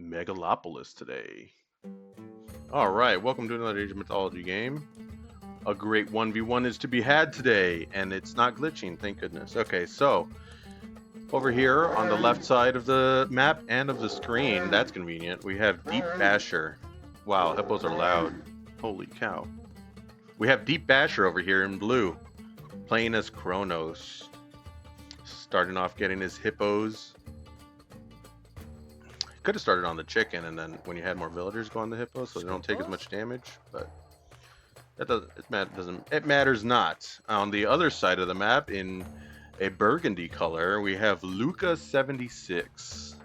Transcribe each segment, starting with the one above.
Megalopolis today. Alright, welcome to another Age of Mythology game. A great 1v1 is to be had today, and it's not glitching, thank goodness. Okay, so, over here on the left side of the map and of the screen, that's convenient, we have Deep Basher. Wow, hippos are loud. Holy cow. We have Deep Basher over here in blue, playing as Kronos. Starting off getting his hippos. Could have started on the chicken, and then when you had more villagers go on the hippos, so they don't take as much damage. But that doesn't. It matters not. On the other side of the map, in a burgundy color, we have Luca 76.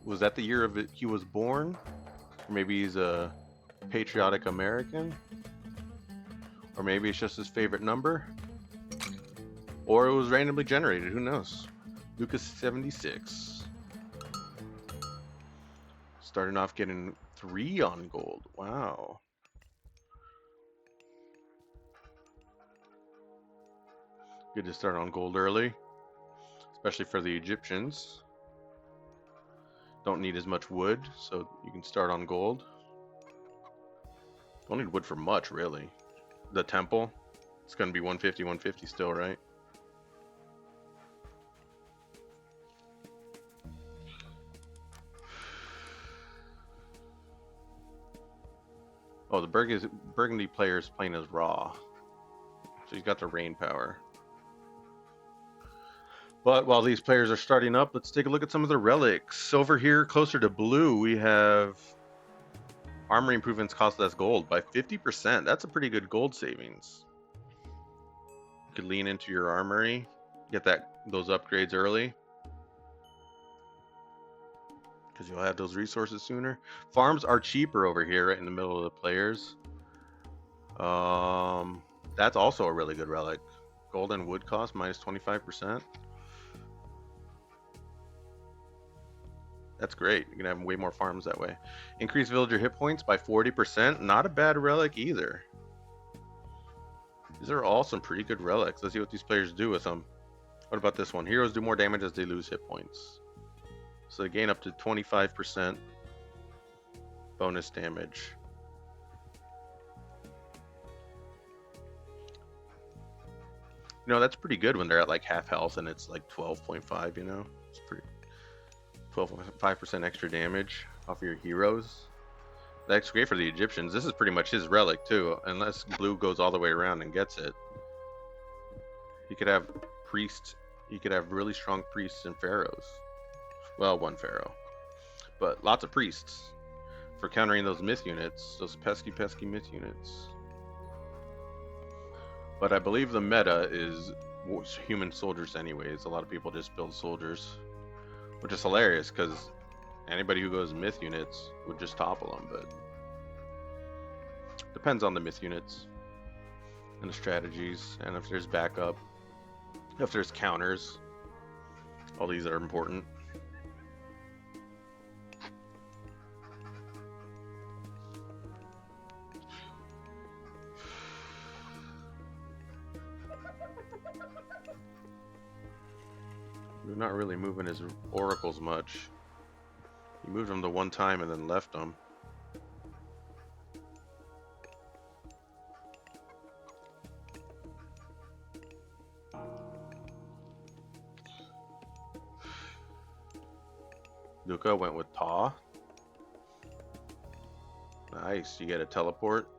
Was that the year of it he was born? Or maybe he's a patriotic American? Or maybe it's just his favorite number? Or it was randomly generated. Who knows? Luca 76. Starting off getting 3 on gold. Wow. Good to start on gold early, especially for the Egyptians. Don't need as much wood, so you can start on gold. Don't need wood for much, really. The temple, it's going to be 150, 150 still, right? Oh, the Burgundy player is playing as Raw. So he's got the rain power. But while these players are starting up, let's take a look at some of the relics. Over here, closer to blue, we have armory improvements cost less gold by 50%. That's a pretty good gold savings. You could lean into your armory, get those upgrades early, because you'll have those resources sooner. Farms are cheaper over here, right in the middle of the players. That's also a really good relic. Gold and wood cost minus 25%. That's great. You can have way more farms that way. Increase villager hit points by 40%. Not a bad relic either. These are all some pretty good relics. Let's see what these players do with them. What about this one? Heroes do more damage as they lose hit points. So they gain up to 25% bonus damage. You know, that's pretty good when they're at like half health and it's like 12.5, you know? It's pretty 12.5% extra damage off of your heroes. That's great for the Egyptians. This is pretty much his relic too, unless blue goes all the way around and gets it. He could have priests. He could have really strong priests and pharaohs. Well, one pharaoh, but lots of priests for countering those myth units, those pesky myth units. But I believe the meta is human soldiers anyways. A lot of people just build soldiers, which is hilarious because anybody who goes myth units would just topple them, but depends on the myth units and the strategies, and if there's backup, if there's counters. All these are important. We're not really moving his oracles much. He moved them the one time and then left them. Luca went with Ta. Nice, you get a teleport.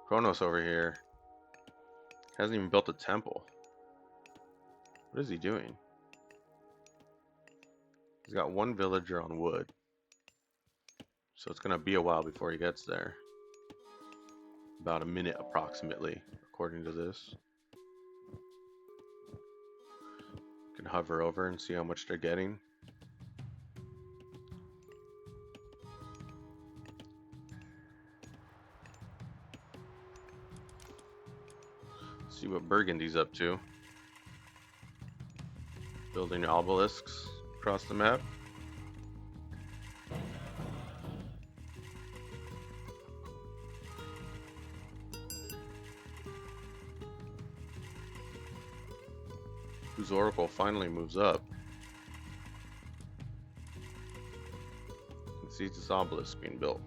Kronos over here hasn't even built a temple. What is he doing? He's got one villager on wood. So it's going to be a while before he gets there. About a minute approximately, according to this. You can hover over and see how much they're getting. See what Burgundy's up to. Building obelisks across the map. Whose oracle finally moves up. See this obelisk being built.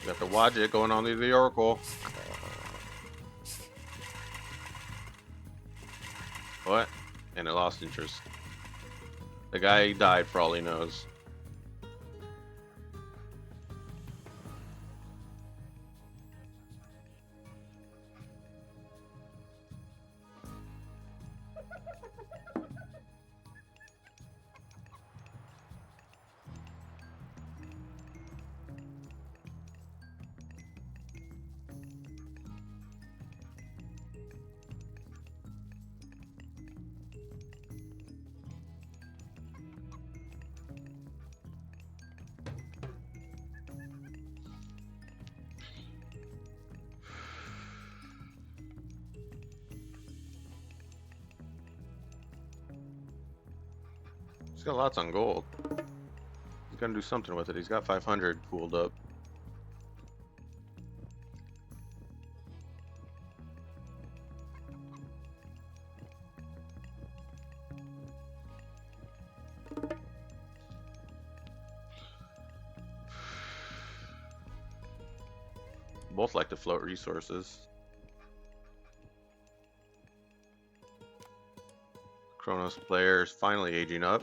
Got the Wadjet going on to the Oracle. What? And it lost interest. The guy died for all he knows. He's got lots on gold. He's gonna do something with it. He's got 500 pooled up. Both like to float resources. Kronos player is finally aging up.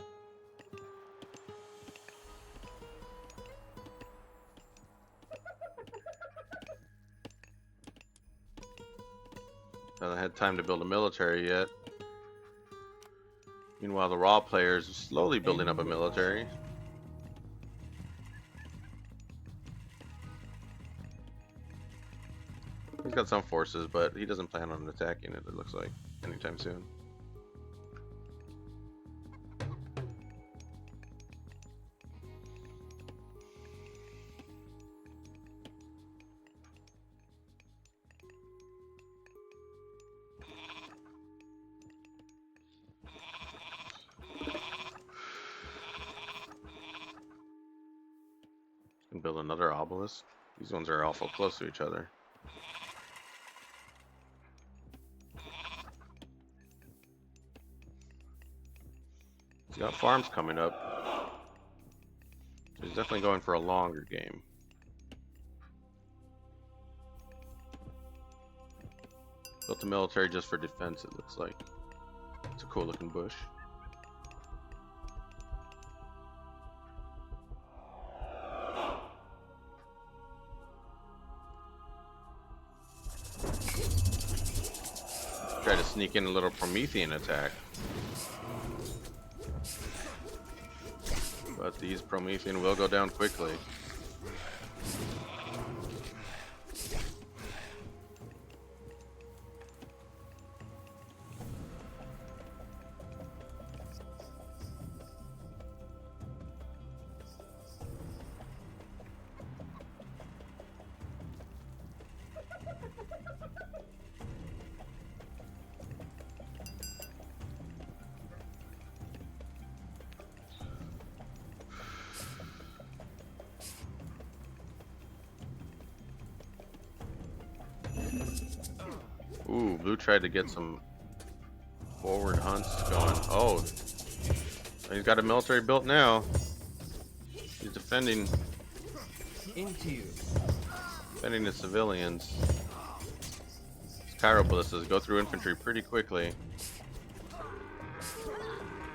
Hasn't had time to build a military yet. Meanwhile, the Raw players are slowly building up a military. He's got some forces, but he doesn't plan on attacking it, it looks like, anytime soon. And build another obelisk. These ones are awful close to each other. He's got farms coming up. So he's definitely going for a longer game. Built a military just for defense, it looks like. It's a cool looking bush. Try to sneak in a little Promethean attack. But these Promethean will go down quickly. Ooh, blue tried to get some forward hunts going. Oh, he's got a military built now. He's defending the civilians. His Cairo ballistas go through infantry pretty quickly.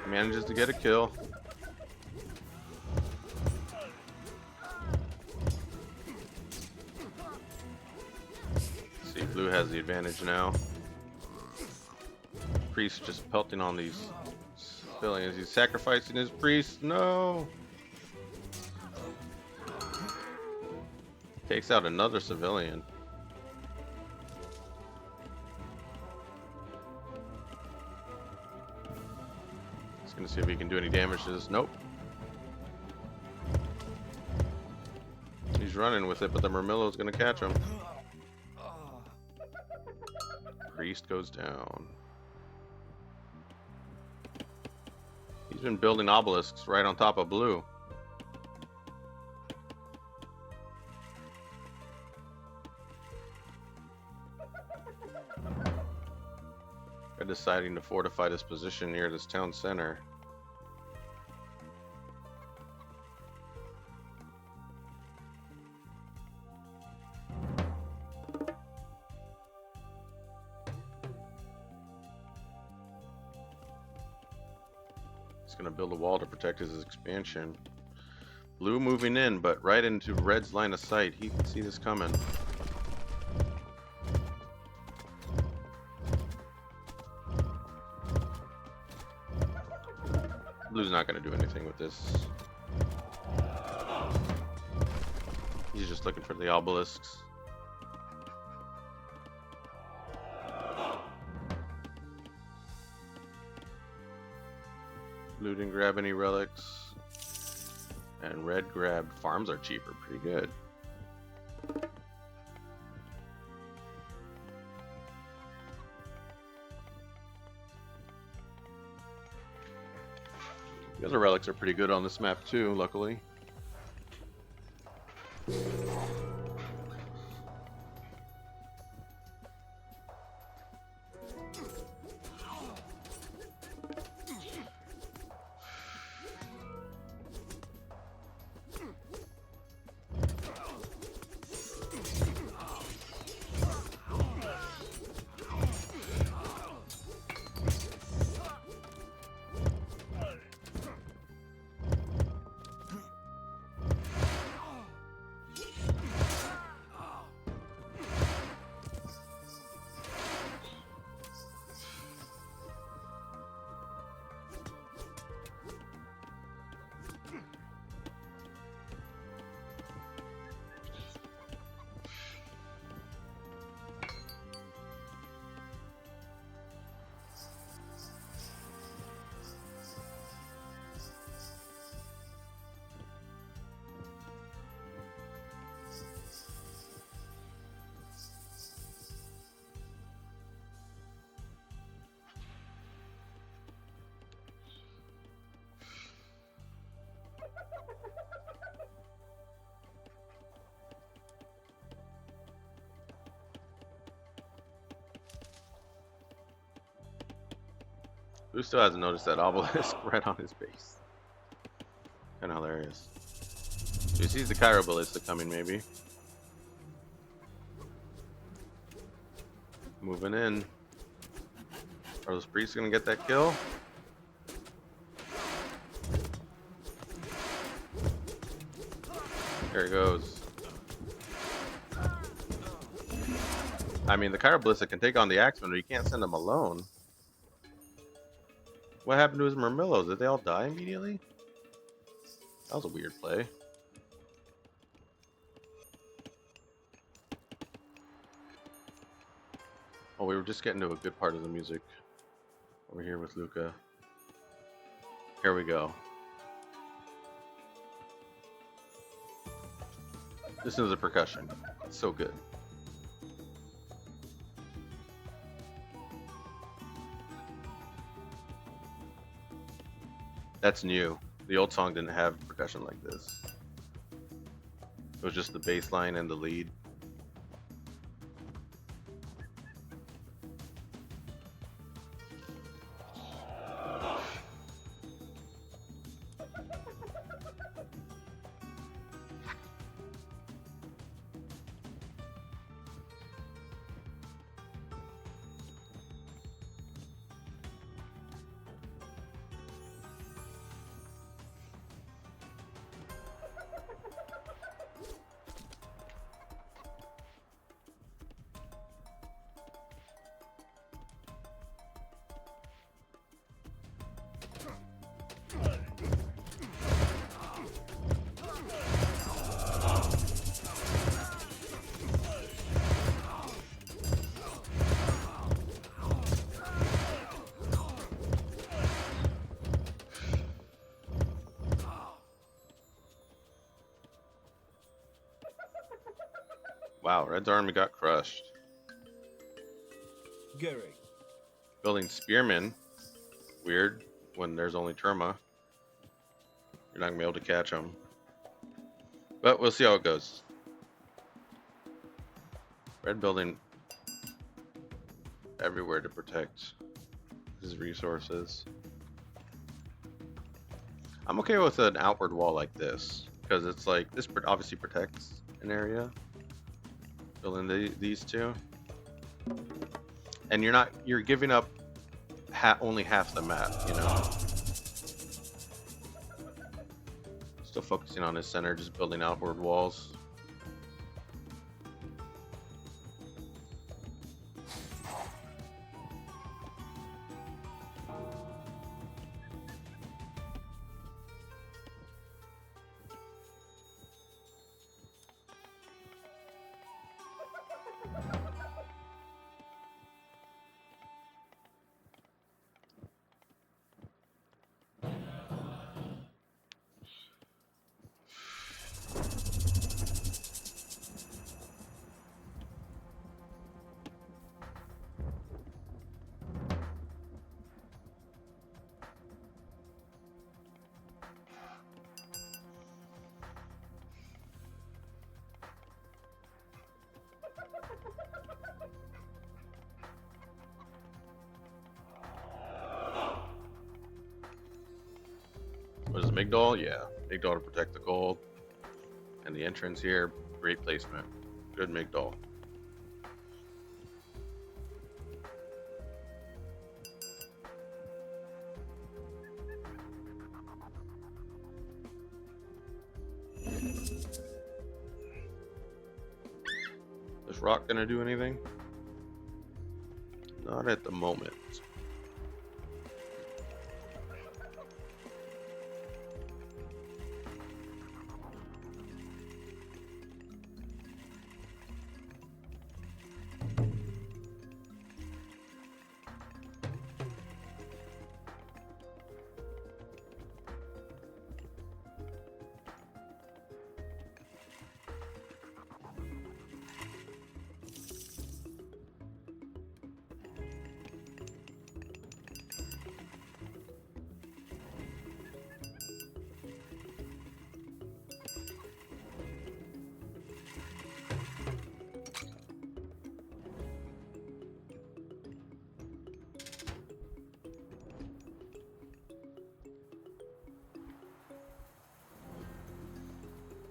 He manages to get a kill. Blue has the advantage now. Priest just pelting on these civilians. He's sacrificing his priest. No! Takes out another civilian. He's gonna see if he can do any damage to this. Nope. He's running with it, but the Murmillo's gonna catch him. Priest goes down. He's been building obelisks right on top of blue. They're deciding to fortify this position near this town center. He's going to build a wall to protect his expansion. Blue moving in, but right into Red's line of sight. He can see this coming. Blue's not going to do anything with this. He's just looking for the obelisks. Blue didn't grab any relics. And Red grabbed farms are cheaper. Pretty good. The other relics are pretty good on this map too, luckily. Who still hasn't noticed that obelisk right on his base? Kind of hilarious. So he sees the Cairo ballista coming, maybe. Moving in. Are those priests gonna get that kill? There he goes. I mean, the Cairo ballista can take on the Axeman, but you can't send him alone. What happened to his Murmillos? Did they all die immediately? That was a weird play. Oh, we were just getting to a good part of the music. Over here with Luca. Here we go. Listen to the percussion. It's so good. That's new. The old song didn't have percussion like this. It was just the bass line and the lead. Wow, Red's army got crushed. Building spearmen. Weird. When there's only Terma. You're not going to be able to catch them. But we'll see how it goes. Red building everywhere to protect his resources. I'm okay with an outward wall like this, because it's like, this obviously protects an area. Building these two. And you're giving up only half the map, you know? Still focusing on his center, just building outward walls. What is it, Migdol? Yeah, Migdol to protect the gold. And the entrance here, great placement. Good Migdol. Is rock gonna do anything? Not at the moment.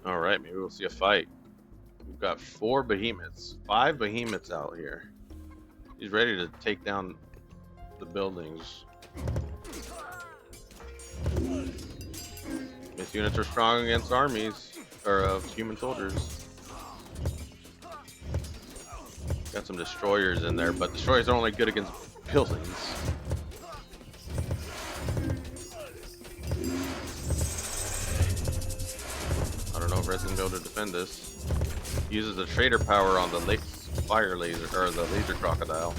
All right, maybe we'll see a fight. We've got 4 behemoths, 5 behemoths out here. He's ready to take down the buildings. His units are strong against armies, or human soldiers. Got some destroyers in there, but destroyers are only good against buildings. I don't know if Red's gonna be able to defend this. Uses the trader power on the fire laser, or the laser crocodile.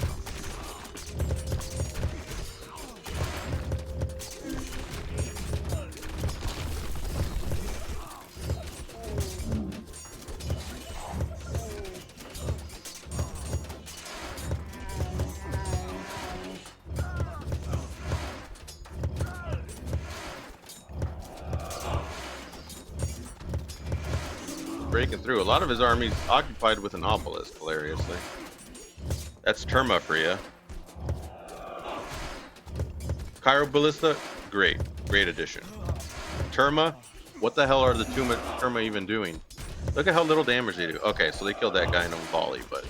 Breaking through. A lot of his army's occupied with an obelisk, hilariously. That's Terma for you. Cairo Ballista, great. Great addition. Terma, what the hell are the Terma even doing? Look at how little damage they do. Okay, so they killed that guy in a volley, but...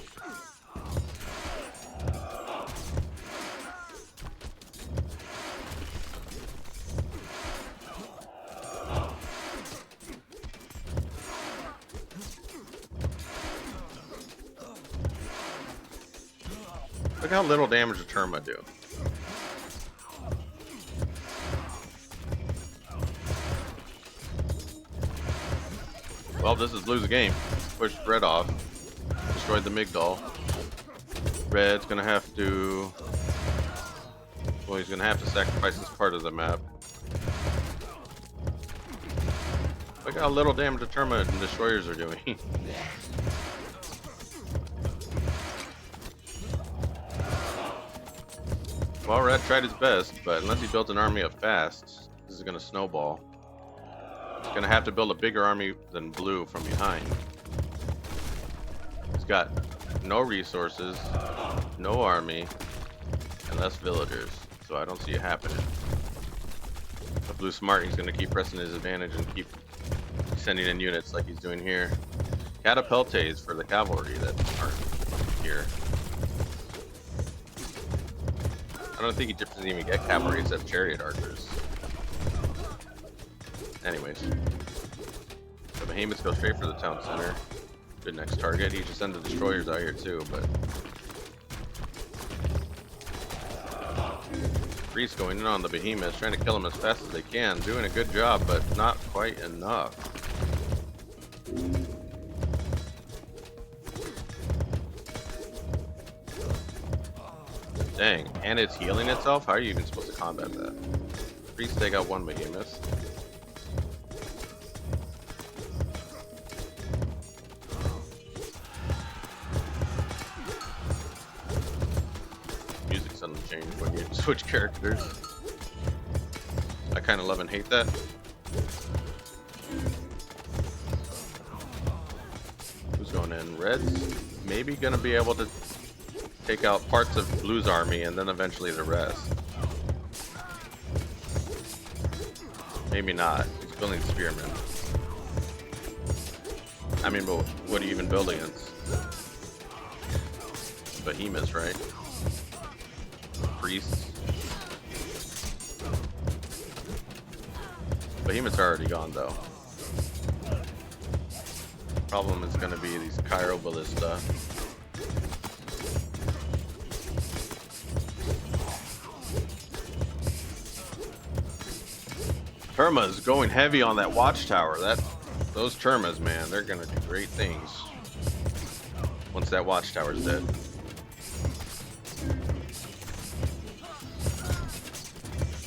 Look how little damage the Terma do. Well, this is lose a game. Pushed Red off. Destroyed the Migdol. Red's gonna have to... Well, he's gonna have to sacrifice this part of the map. Look how little damage the Terma and destroyers are doing. Well, Red tried his best, but unless he builds an army up fast, this is going to snowball. He's going to have to build a bigger army than Blue from behind. He's got no resources, no army, and less villagers, so I don't see it happening. But Blue's smart, he's going to keep pressing his advantage and keep sending in units like he's doing here. Catapultes for the cavalry that aren't here. I don't think he doesn't even get cavalry except chariot archers. Anyways, the behemoths go straight for the town center. Good next target. He should send the destroyers out here too, but Priest going in on the behemoths, trying to kill them as fast as they can. Doing a good job, but not quite enough. Dang, and it's healing itself? How are you even supposed to combat that? Priest take out one behemoth. Music suddenly changed when you switch characters. I kind of love and hate that. Who's going in? Red's maybe going to be able to take out parts of Blue's army and then eventually the rest. Maybe not. He's building spearmen. I mean, but what do you even build against? Behemoths, right? Priests. Behemoths are already gone though. Problem is going to be these Cairo Ballista. Terma's going heavy on that watchtower. Those Termas, man, they're gonna do great things once that watchtower's dead.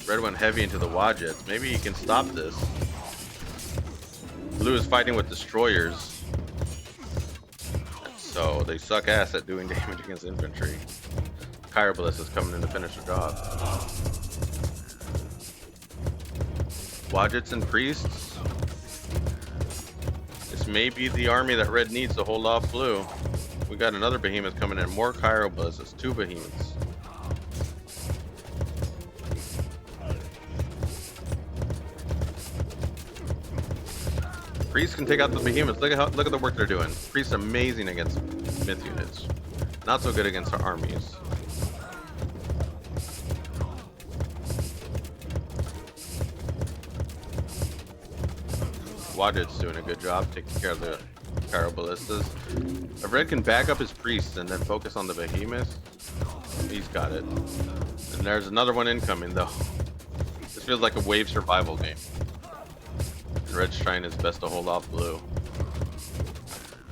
Red went heavy into the Wadjets. Maybe he can stop this. Blue is fighting with destroyers, so they suck ass at doing damage against infantry. Chirobalist is coming in to finish the job. Wadjets and priests. This may be the army that Red needs to hold off Blue. We got another behemoth coming in. More Chiroballists. 2 behemoths. Priests can take out the behemoths. Look at the work they're doing. Priests amazing against myth units. Not so good against our armies. Wadjet's doing a good job taking care of the Chiroballistas. If Red can back up his priests and then focus on the behemoth, he's got it. And there's another one incoming though. This feels like a wave survival game. And Red's trying his best to hold off Blue.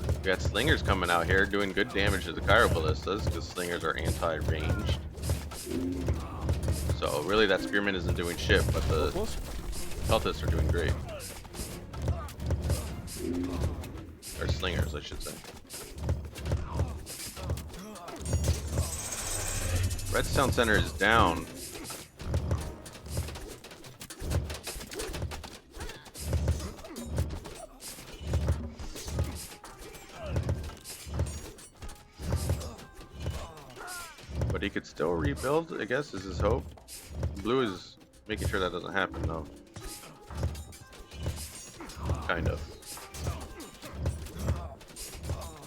We got Slingers coming out here doing good damage to the Chiroballistas because Slingers are anti-ranged. So really that Spearman isn't doing shit, but the Peltists are doing great. Or Slingers, I should say. Red's town center is down. But he could still rebuild, I guess, is his hope. Blue is making sure that doesn't happen, though. Kind of.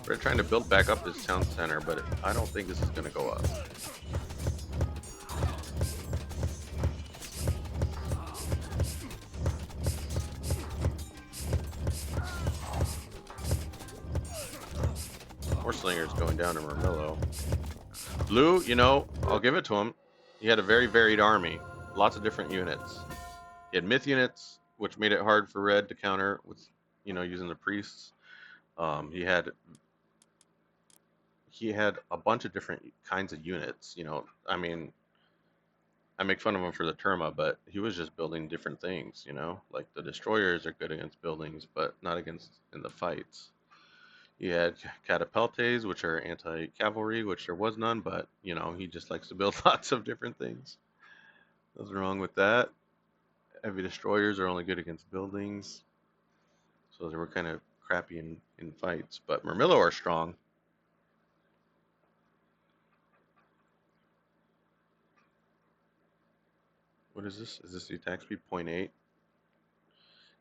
We're trying to build back up this town center, but I don't think this is going to go up. More Slingers going down to Mermillo. Blue, you know, I'll give it to him. He had a very varied army. Lots of different units. He had myth units, which made it hard for Red to counter with, you know, using the priests. He had a bunch of different kinds of units, you know. I mean, I make fun of him for the Terma, but he was just building different things, you know. Like the destroyers are good against buildings, but not against in the fights. He had catapultes, which are anti-cavalry, which there was none, but he just likes to build lots of different things. Nothing wrong with that. Heavy destroyers are only good against buildings, so they were kind of crappy in fights. But Murmillo are strong. What is this? Is this the attack speed? 0.8?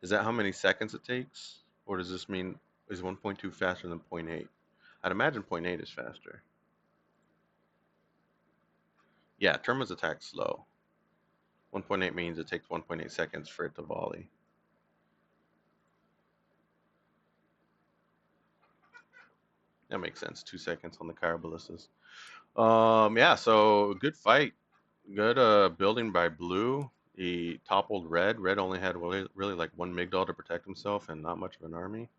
Is that how many seconds it takes? Or does this mean is 1.2 faster than 0.8? I'd imagine 0.8 is faster. Yeah, Terma's attack slow. 1.8 means it takes 1.8 seconds for it to volley. That makes sense. 2 seconds on the Kyroballistas. Yeah, so good fight. Good building by Blue. He toppled Red. Red only had really like one Migdal to protect himself and not much of an army.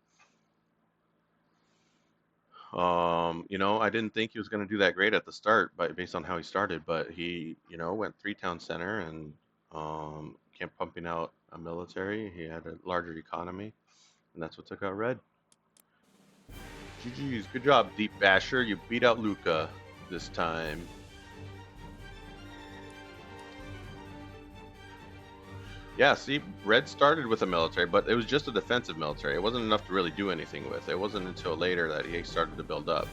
I didn't think he was going to do that great at the start, but based on how he started, but he, went 3 town center and kept pumping out a military. He had a larger economy, and that's what took out Red. GG's, good job, Deep Basher. You beat out Luca this time. Yeah, see, Red started with a military, but it was just a defensive military. It wasn't enough to really do anything with. It wasn't until later that he started to build up.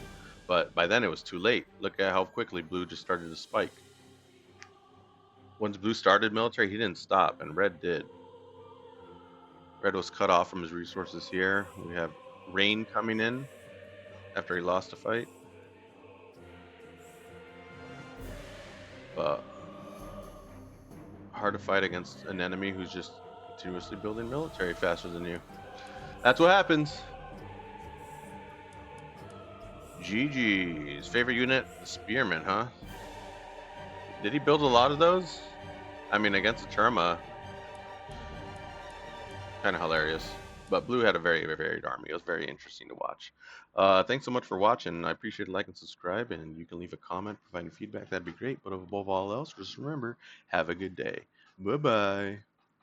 But by then it was too late. Look at how quickly Blue just started to spike. Once Blue started military, he didn't stop, and Red did. Red was cut off from his resources here. We have rain coming in after he lost a fight. But hard to fight against an enemy who's just continuously building military faster than you. That's what happens. GG's. Favorite unit? The Spearman, huh? Did he build a lot of those? I mean, against the Terma, kind of hilarious. But Blue had a very, very varied army. It was very interesting to watch. Thanks so much for watching. I appreciate it. Like and subscribe, and you can leave a comment, providing feedback. That'd be great. But above all else, just remember, have a good day. Bye-bye.